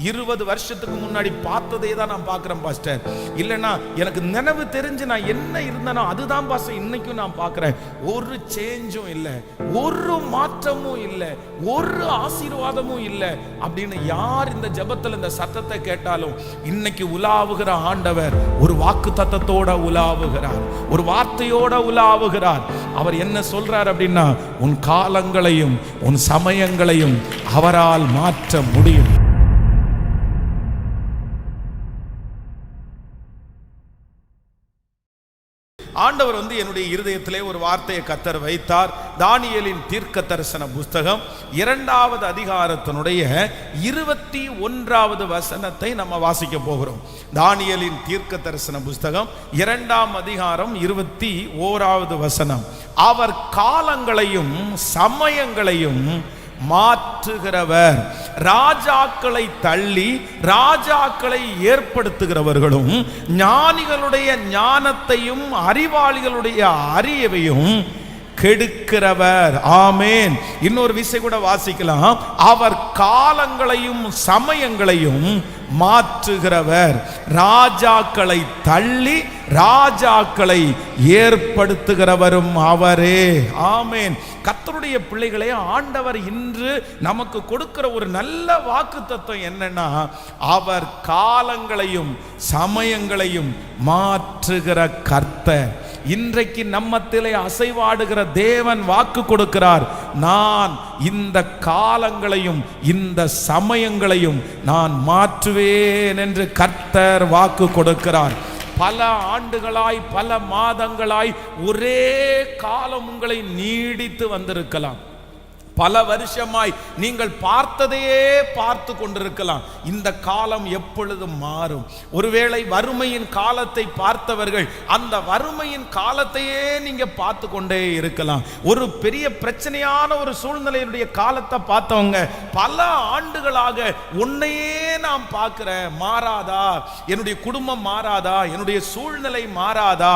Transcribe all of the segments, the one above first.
20 வருஷத்துக்கு முன்னாடி பார்த்ததே தான் நான் பார்க்குறேன் பாஸ்டர். இல்லைன்னா எனக்கு நினைவு தெரிஞ்சு நான் என்ன இருந்தேனோ அதுதான் பாஸ்டர் இன்னைக்கும் நான் பார்க்குறேன். ஒரு சேஞ்சும் இல்லை, ஒரு மாற்றமும் இல்லை, ஒரு ஆசீர்வாதமும் இல்லை அப்படின்னு யார் இந்த ஜெபத்தில் இந்த சத்தத்தை கேட்டாலும் இன்னைக்கு உலாவுகிற ஆண்டவர் ஒரு வாக்கு தத்தத்தோட உலாவுகிறார், ஒரு வார்த்தையோட உலாவுகிறார். அவர் என்ன சொல்றார் அப்படின்னா, உன் காலங்களையும் உன் சமயங்களையும் அவரால் மாற்ற முடியும். ஆண்டவர் என்னுடைய இருதயத்திலே ஒரு வார்த்தையை கர்த்தர் வைத்தார். தானியேலின் தீர்க்க தரிசன புஸ்தகம் 2வது அதிகாரத்தினுடைய 21வது வசனத்தை நம்ம வாசிக்க போகிறோம். தானியேலின் தீர்க்க தரிசன புஸ்தகம் 2ஆம் அதிகாரம் 21வது வசனம். அவர் காலங்களையும் சமயங்களையும் மாற்றுகிறவர், ராஜாக்களை தள்ளி ராஜாக்களை ஏற்படுத்துகிறவர்களும், ஞானிகளுடைய ஞானத்தையும் அறிவாளிகளுடைய அறிவையும் கெடுக்கிறவர். ஆமேன். இன்னொரு விஷயம் கூட வாசிக்கலாம். அவர் காலங்களையும் சமயங்களையும் மாற்றுகிறவர், ராஜாக்களை தள்ளி ராஜாக்களை ஏற்படுத்துகிறவரும் அவரே. ஆமேன். கர்த்தருடைய பிள்ளைகளே, ஆண்டவர் இன்று நமக்கு கொடுக்கிற ஒரு நல்ல வாக்குத்தத்தம் என்னன்னா, அவர் காலங்களையும் சமயங்களையும் மாற்றுகிற கர்த்தர். இன்றைக்கு நம்மத்திலே அசைவாடுகிற தேவன் வாக்கு கொடுக்கிறார். நான் இந்த காலங்களையும் இந்த சமயங்களையும் நான் மாற்றுவேன் என்று கர்த்தர் வாக்கு கொடுக்கிறார். பல ஆண்டுகளாய் பல மாதங்களாய் ஒரே காலம் உங்களை நீடித்து வந்திருக்கலாம். பல வருஷமாய் நீங்கள் பார்த்ததையே பார்த்து கொண்டிருக்கலாம். இந்த காலம் எப்பொழுதும் மாறும். ஒருவேளை வறுமையின் காலத்தை பார்த்தவர்கள் அந்த வறுமையின் காலத்தையே நீங்க பார்த்து கொண்டே இருக்கலாம். ஒரு பெரிய பிரச்சனையான ஒரு சூழ்நிலையுடைய காலத்தை பார்த்தவங்க பல ஆண்டுகளாக உன்னையே நான் பார்க்கிறேன், மாறாதா, என்னுடைய குடும்பம் மாறாதா, என்னுடைய சூழ்நிலை மாறாதா.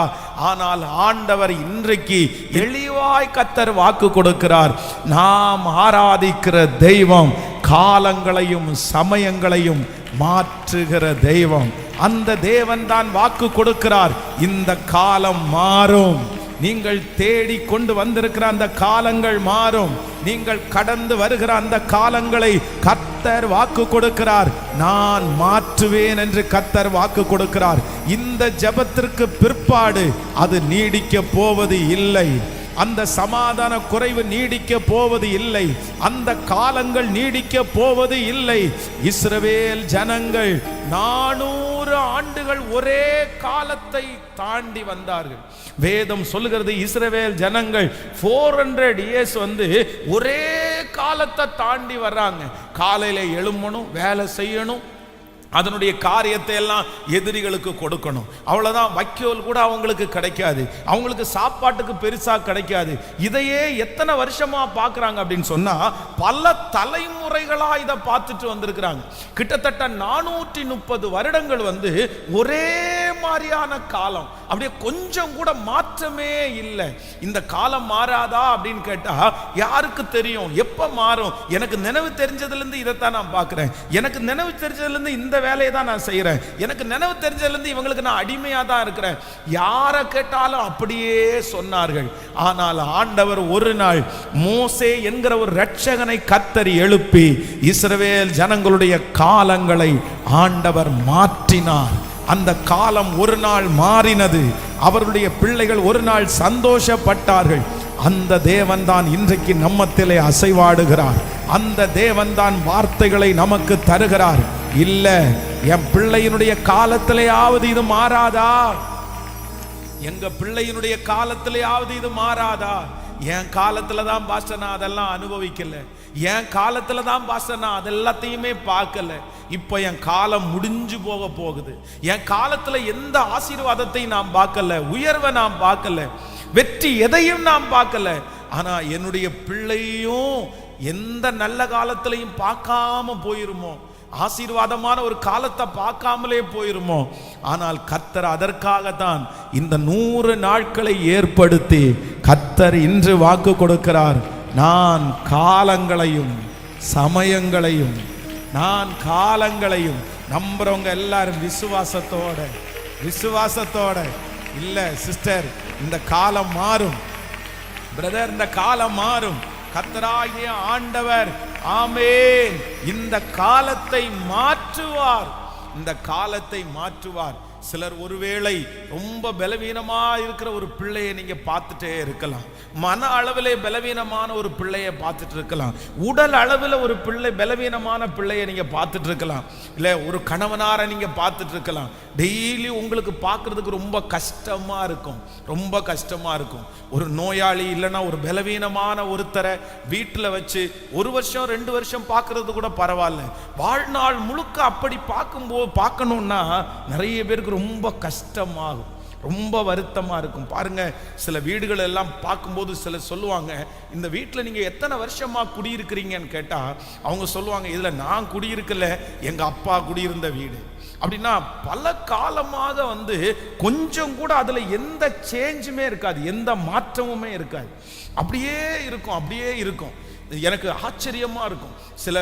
ஆனால் ஆண்டவர் இன்றைக்கு எளிவாய் கர்த்தர் வாக்கு கொடுக்கிறார். நாம் ஆராதிக்கிற தெய்வம் காலங்களையும் சமயங்களையும் மாற்றுகிற தெய்வம். அந்த தேவன் தான் வாக்கு கொடுக்கிறார். இந்த காலம் மாறும். நீங்கள் தேடி கொண்டு வந்திருக்கிற அந்த காலங்கள் மாறும். நீங்கள் கடந்து வருகிற அந்த காலங்களை கர்த்தர் வாக்கு கொடுக்கிறார். நான் மாற்றுவேன் என்று கர்த்தர் வாக்கு கொடுக்கிறார். இந்த ஜெபத்திற்கு பிற்பாடு அது நீடிக்க போவது இல்லை. அந்த சமாதான குறைவு நீடிக்க போவது இல்லை. அந்த காலங்கள் நீடிக்க போவது இல்லை. இஸ்ரவேல் ஜனங்கள் 400 ஆண்டுகள் ஒரே காலத்தை தாண்டி வந்தார்கள். வேதம் சொல்லுகிறது, இஸ்ரவேல் ஜனங்கள் 400 இயர்ஸ் ஒரே காலத்தை தாண்டி வர்றாங்க. காலையில எழும்பணும், வேலை செய்யணும், அதனுடைய காரியத்தை எல்லாம் எதிரிகளுக்கு கொடுக்கணும். அவ்வளவுதான். வைக்கோல் கூட அவங்களுக்கு கிடைக்காது, அவங்களுக்கு சாப்பாட்டுக்கு பெருசா கிடைக்காது. இதையே எத்தனை வருஷமா பார்க்கறாங்க அப்படின்னு சொன்னா, பல தலைமுறைகளா இதை பார்த்துட்டு வந்திருக்கிறாங்க. கிட்டத்தட்ட 430 வருடங்கள் ஒரே மாதிரியான காலம். அப்படியே கொஞ்சம் கூட மாற்றமே இல்லை. இந்த காலம் மாறாதா அப்படின்னு கேட்டா யாருக்கு தெரியும் எப்ப மாறும்? எனக்கு நினைவு தெரிஞ்சதுல இருந்து இதைத்தான் நான் பார்க்கிறேன். எனக்கு நினைவு தெரிஞ்சதுல இருந்து இந்த வேலையை தான் நான் செய்யறேன். எனக்கு நினைவு தெரிஞ்சதுல இருந்து இவங்களுக்கு நான் அடிமையா தான் இருக்கிறேன். யாரை கேட்டாலும் அப்படியே சொன்னார்கள். ஆனால் ஆண்டவர் ஒரு நாள் மோசே என்கிற ஒரு இரட்சகனை கர்த்தர் எழுப்பி இஸ்ரவேல் ஜனங்களுடைய காலங்களை ஆண்டவர் மாற்றினார். அந்த காலம் ஒரு நாள் மாறினது. அவர்களுடைய பிள்ளைகள் ஒரு நாள் சந்தோஷப்பட்டார்கள். அந்த தேவன் தான் இன்றைக்கு நம்மத்திலே அசைவாடுகிறார். அந்த தேவன் தான் வார்த்தைகளை நமக்கு தருகிறார். இல்ல, என் பிள்ளையினுடைய காலத்திலேயாவது இது மாறாதா? எங்க பிள்ளையினுடைய காலத்திலேயாவது இது மாறாதா? என் காலத்துல தான் பாஸ்டர் நான் அதெல்லாம் அனுபவிக்கல, என் காலத்துல தான் பாஸ்டர் நான் அதெல்லாத்தையுமே பார்க்கல. இப்போ என் காலம் முடிஞ்சு போக போகுது. என் காலத்துல எந்த ஆசீர்வாதத்தையும் நான் பார்க்கல, உயர்வை நான் பார்க்கல, வெற்றி எதையும் நான் பார்க்கல. ஆனா என்னுடைய பிள்ளையும் எந்த நல்ல காலத்திலையும் பார்க்காம போயிருமோ, ஆசீர்வாதமான ஒரு காலத்தை பார்க்காமலே போயிருமோ. ஆனால் கர்த்தர் அதற்காகத்தான் இந்த 100 நாட்களை ஏற்படுத்தி கர்த்தர் இன்று வாக்கு கொடுக்கிறார். நான் காலங்களையும் சமயங்களையும் நான் காலங்களையும். நம்புறவங்க எல்லாரும் விசுவாசத்தோட இல்ல சிஸ்டர், இந்த காலம் மாறும் பிரதர், இந்த காலம் மாறும். கர்த்தராகிய ஆண்டவர் ஆமென் இந்த காலத்தை மாற்றுவார், இந்த காலத்தை மாற்றுவார். சிலர் ஒருவேளை ரொம்ப பலவீனமா இருக்கிற ஒரு பிள்ளையை நீங்க பார்த்துட்டே இருக்கலாம். மன அளவிலே பலவீனமான ஒரு பிள்ளையை பார்த்துட்டு இருக்கலாம். உடல் அளவில் ஒரு பலவீனமான பிள்ளையை நீங்க பார்த்துட்டு இருக்கலாம். இல்ல ஒரு கணவனாரை நீங்க பார்த்துட்டு இருக்கலாம். டெய்லி உங்களுக்கு பார்க்கறதுக்கு ரொம்ப கஷ்டமா இருக்கும். ஒரு நோயாளி இல்லைன்னா ஒரு பலவீனமான ஒருத்தரை வீட்டில் வச்சு 1 வருஷம் 2 வருஷம் பார்க்கறது கூட பரவாயில்ல. வாழ்நாள் முழுக்க அப்படி பார்க்கணும்னா நிறைய பேருக்கு ரொம்ப கஷ்டமாகும், ரொம்ப வருத்தமா இருக்கும். பாருங்க, சில வீடுகள் எல்லாம் பார்க்கும்போது சில சொல்லுவாங்க, இந்த வீட்டில் நீங்க எத்தனை வருஷமா குடியிருக்கிறீங்கன்னு கேட்டா அவங்க சொல்லுவாங்க, இதுல நான் குடியிருக்கல, எங்க அப்பா குடியிருந்த வீடு. அப்படின்னா பல காலமாக கொஞ்சம் கூட அதுல எந்த சேஞ்சுமே இருக்காது, எந்த மாற்றமுமே இருக்காது. அப்படியே இருக்கும். எனக்கு ஆச்சரியமா இருக்கும். சில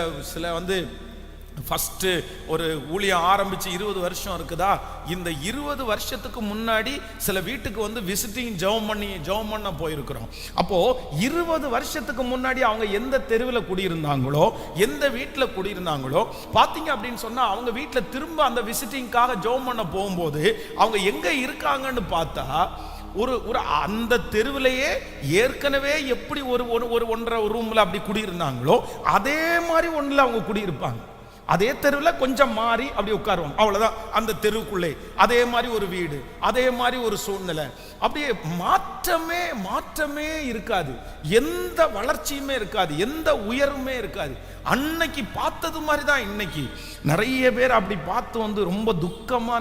ஃபஸ்ட்டு ஒரு ஊழியம் ஆரம்பித்து 20 வருஷம் இருக்குதா, இந்த 20 வருஷத்துக்கு முன்னாடி சில வீட்டுக்கு விசிட்டிங் ஜெபம் பண்ண போயிருக்கிறோம். அப்போது 20 வருஷத்துக்கு முன்னாடி அவங்க எந்த தெருவில் குடியிருந்தாங்களோ, எந்த வீட்டில் குடியிருந்தாங்களோ பார்த்தீங்க அப்படின்னு சொன்னால், அவங்க வீட்டில் திரும்ப அந்த விசிட்டிங்காக ஜெபம் பண்ண போகும்போது அவங்க எங்கே இருக்காங்கன்னு பார்த்தா, ஒரு அந்த தெருவிலேயே ஏற்கனவே எப்படி ஒரு 1.5 ரூமில் அப்படி குடியிருந்தாங்களோ அதே மாதிரி ஒன்றில் அவங்க குடியிருப்பாங்க. அதே தெருவில் கொஞ்சம் மாறி அப்படி உட்காருவாங்க, அவ்வளவுதான். அந்த தெருவுக்குள்ளே அதே மாதிரி ஒரு வீடு, அதே மாதிரி ஒரு சூழ்நிலை, அப்படியே மாற்றமே இருக்காது. எந்த வளர்ச்சியுமே இருக்காது, எந்த உயர்வுமே இருக்காது. அன்னைக்கு பார்த்தது மாதிரி தான் இன்னைக்கு நிறைய பேர் அப்படி பார்த்து ரொம்ப துக்கமா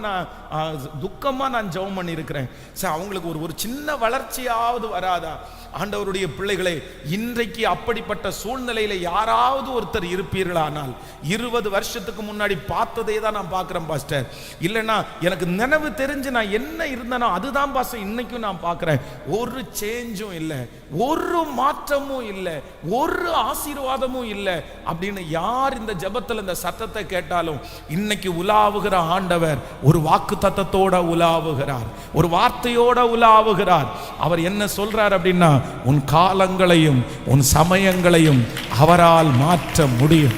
நான் ஜெபம் பண்ணி இருக்கிறேன். சரி, அவங்களுக்கு ஒரு சின்ன வளர்ச்சியாவது வராதா? ஆண்டவருடைய பிள்ளைகளே, இன்றைக்கு அப்படிப்பட்ட சூழ்நிலையில யாராவது ஒருத்தர் இருப்பீர்களானால், 20 வருஷத்துக்கு முன்னாடி பார்த்ததே தான் நான் பார்க்கிறேன் பாஸ்டர், இல்லைன்னா எனக்கு நினைவு தெரிஞ்சு நான் என்ன இருந்தேனோ அதுதான் பாஸ்டர் இன்னைக்கும் நான் பார்க்கிறேன். ஒரு சேஞ்சும் இல்லை, ஒரு மாற்றமும் இல்லை, ஒரு ஆசீர்வாதமும் இல்லை அப்படின்னு யார் இந்த ஜெபத்தில் இந்த சத்தத்தை கேட்டாலும், இன்னைக்கு உலாவுகிற ஆண்டவர் ஒரு வாக்கு தத்தத்தோட உலாவுகிறார், ஒரு வார்த்தையோட உலாவுகிறார். அவர் என்ன சொல்றார் அப்படின்னா, உன் காலங்களையும் உன் சமயங்களையும் அவரால் மாற்ற முடியும்.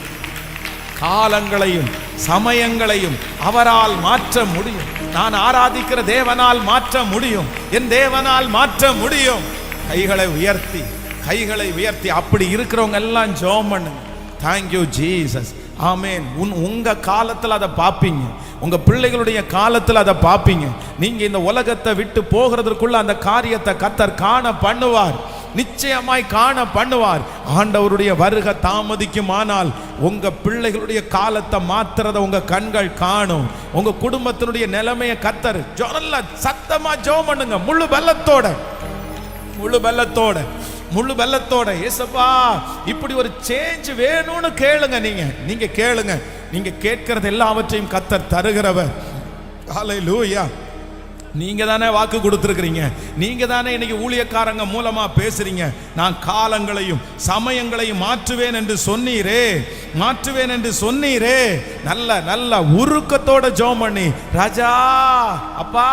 காலங்களையும் சமயங்களையும் அவரால் மாற்ற முடியும். நான் ஆராதிக்கிற தேவனால் மாற்ற முடியும், என் தேவனால் மாற்ற முடியும். கைகளை உயர்த்தி அப்படி இருக்கிறவங்க எல்லாம் ஜெபம் பண்ணுங்க. Thank you Jesus. ஆமென். உங்க காலத்தில் அதை பார்ப்பீங்க, உங்க பிள்ளைகளுடைய காலத்தில் அதை பார்ப்பீங்க. நீங்க இந்த உலகத்தை விட்டு போகிறதுக்குள்ள அந்த காரியத்தை கர்த்தர் காண பண்ணுவார், நிச்சயமாய் காண பண்ணுவார். ஆண்டவருடைய வருகை தாமதிக்குமானால் உங்க பிள்ளைகளுடைய காலத்தை மாத்திரத உங்க கண்கள் காணும். உங்க குடும்பத்தினுடைய நிலைமையை கர்த்தர் சத்தமா ஜெபம் பண்ணுங்க, முழு பலத்தோட ஏசப்பா இப்படி ஒரு சேஞ்ச் வேணும்னு கேளுங்க. நீங்க கேளுங்க. நீங்க கேட்கிறது எல்லாவற்றையும் கர்த்தர் தருகிறவர். ஹல்லேலூயா. நீங்க தானே வாக்கு கொடுத்திருக்கிறீங்க, நீங்க தானே இன்னைக்கு ஊழியக்காரங்க மூலமா பேசுறீங்க. நான் காலங்களையும் சமயங்களையும் மாற்றுவேன் என்று சொன்னீரே. நல்ல உருக்கத்தோட ஜெபம் பண்ணி, ராஜா அப்பா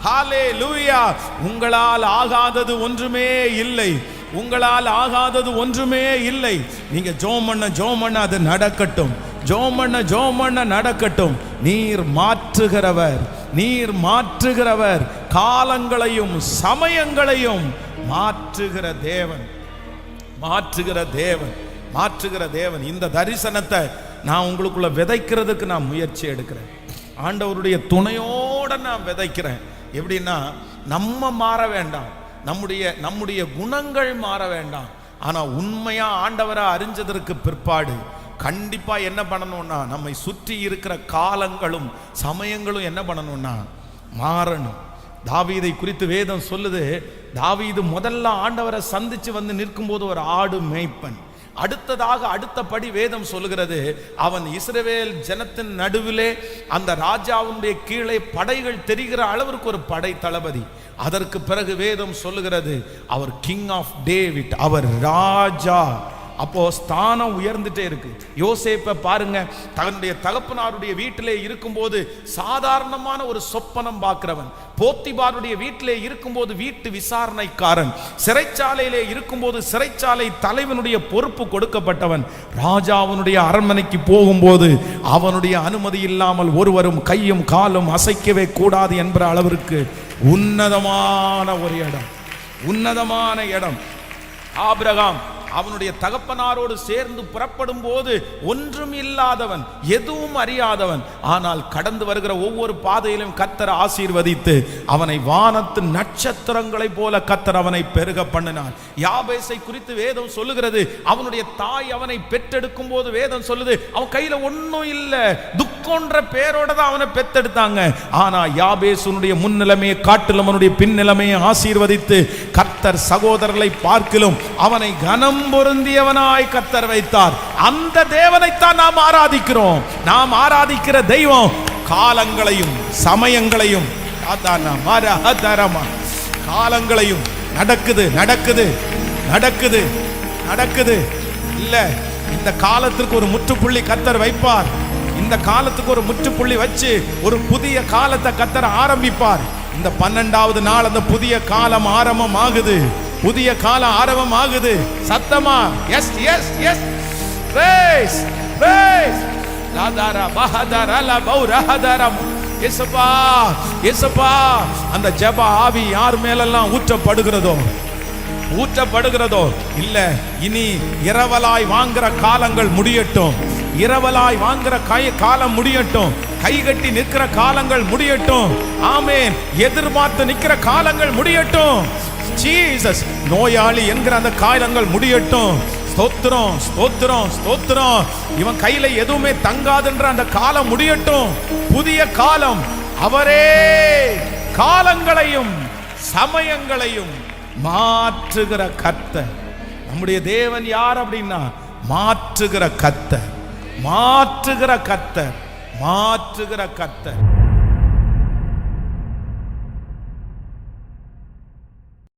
ஹல்லேலூயா, உங்களால் ஆகாதது ஒன்றுமே இல்லை. நீங்க ஜெபம் பண்ண அது நடக்கட்டும். ஜெபம் பண்ண நடக்கட்டும். நீர் மாற்றுகிறவர், காலங்களையும் சமயங்களையும் மாற்றுகிற தேவன். இந்த தரிசனத்தை நான் உங்களுக்குள்ள விதைக்கிறதுக்கு நான் முயற்சி எடுக்கிறேன். ஆண்டவருடைய துணையோட நான் விதைக்கிறேன். எப்படின்னா, நம்ம மாற வேண்டாம், நம்முடைய குணங்கள் மாற வேண்டாம். ஆனா உண்மையா ஆண்டவரை அறிஞ்சதற்கு பிற்பாடு கண்டிப்பா என்ன பண்ணணும்னா, நம்மை சுற்றி இருக்கிற காலங்களும் சமயங்களும் என்ன பண்ணணும்னா மாறணும். தாவீதை குறித்து வேதம் சொல்லுது, தாவீது முதல்ல ஆண்டவரை சந்திச்சு நிற்கும் போது ஒரு ஆடு மேய்ப்பன். அடுத்தபடி வேதம் சொல்லுகிறது, அவன் இஸ்ரவேல் ஜனத்தின் நடுவிலே அந்த ராஜாவுடைய கீழே படைகள் தெரிகிற அளவிற்கு ஒரு படை தளபதி. அதற்கு பிறகு வேதம் சொல்லுகிறது, அவர் கிங் ஆஃப் டேவிட், அவர் ராஜா. அப்போ ஸ்தானம் உயர்ந்துட்டே இருக்கு. யோசேப்பை பாருங்க, தன்னுடைய தகப்பனாருடைய வீட்டிலே இருக்கும்போது சாதாரணமான ஒரு சொப்பனம் பார்க்கிறவன், போத்திபாருடைய வீட்டிலே இருக்கும்போது வீட்டு விசாரணைக்காரன், சிறைச்சாலையிலே இருக்கும்போது சிறைச்சாலை தலைவனுடைய பொறுப்பு கொடுக்கப்பட்டவன், ராஜாவினுடைய அரண்மனைக்கு போகும்போது அவனுடைய அனுமதி இல்லாமல் ஒருவரும் கையும் காலும் அசைக்கவே கூடாது என்கிற அளவிற்கு உன்னதமான ஒரு இடம், உன்னதமான இடம். ஆபிரகாம் அவனுடைய தகப்பனாரோடு சேர்ந்து புறப்படும் போது ஒன்றும் இல்லாதவன், எதுவும் அறியாதவன். ஆனால் கடந்து வருகிற ஒவ்வொரு பாதையிலும் கர்த்தர் ஆசீர்வதித்து அவனை வானத்து நட்சத்திரங்களை போல கர்த்தர் அவனை பெருக பண்ணினான். யாபேசை குறித்து வேதம் சொல்லுகிறது, அவனுடைய தாய் அவனை பெற்றெடுக்கும் போது வேதம் சொல்லுது, அவன் கையில ஒன்னும் இல்லை, துக்கம்ன்ற பேரோட தான் அவனை பெத்தெடுத்தாங்க. ஆனா யாபேசுனுடைய முன்னிலைமையை காட்டிலும் அவனுடைய பின்னிலைமையை ஆசீர்வதித்து கர்த்தர் சகோதரர்களை பார்க்கிலும் அவனை கனம் பொருந்தியவனாய் கர்த்தர் வைத்தார். அந்த தேவனைத்தான் நாம் ஆராதிக்கிறோம். நாம் ஆராதிக்கிற தெய்வம் காலங்களையும் சமயங்களையும் காலங்களையும் நடக்குது நடக்குது நடக்குது நடக்குது இல்ல, இந்த காலத்திற்கு ஒரு முற்றுப்புள்ளி கர்த்தர் வைப்பார். இந்த காலத்துக்கு ஒரு முற்றுப்புள்ளி வச்சு ஒரு புதிய காலத்தை கர்த்தர் ஆரம்பிப்பார். இந்த 12வது நாள் அந்த புதிய காலம் ஆரம்பம் ஆகுது, புதிய காலம் ஆரம்பம் ஆகுது. சத்தமா yes yes yes praise praise லாதாரா பஹதாரா லா பௌரஹதாரா. இயேசுப்பா இயேசுப்பா, அந்த ஜெப ஆவி யார் மேலெல்லாம் ஊற்றப்படுகிறதோ இல்ல, இனி இரவலாய் வாங்குற காலங்கள் முடியட்டும், இரவலாய் வாங்குற காலம் முடியட்டும், கைகட்டி நிற்கிற காலங்கள் முடியட்டும். ஆமென். எதிர்பார்த்து நிற்கிற காலங்கள் முடியட்டும். ஜீசஸ், நோயாளி என்கிற அந்த காலங்கள் முடியட்டும். ஸ்தோத்திரம் ஸ்தோத்திரம் ஸ்தோத்திரம். இவன் கையில எதுவுமே தங்காதுன்ற அந்த காலம் முடியட்டும். புதிய காலம், அவரே காலங்களையும் சமயங்களையும் மாற்றுகிற கர்த்தர். நம்முடைய தேவன் யார் அப்படின்னா மாற்றுகிற கர்த்தர், மாற்றுகிற கர்த்தர், மாற்றுகிற கர்த்தர்.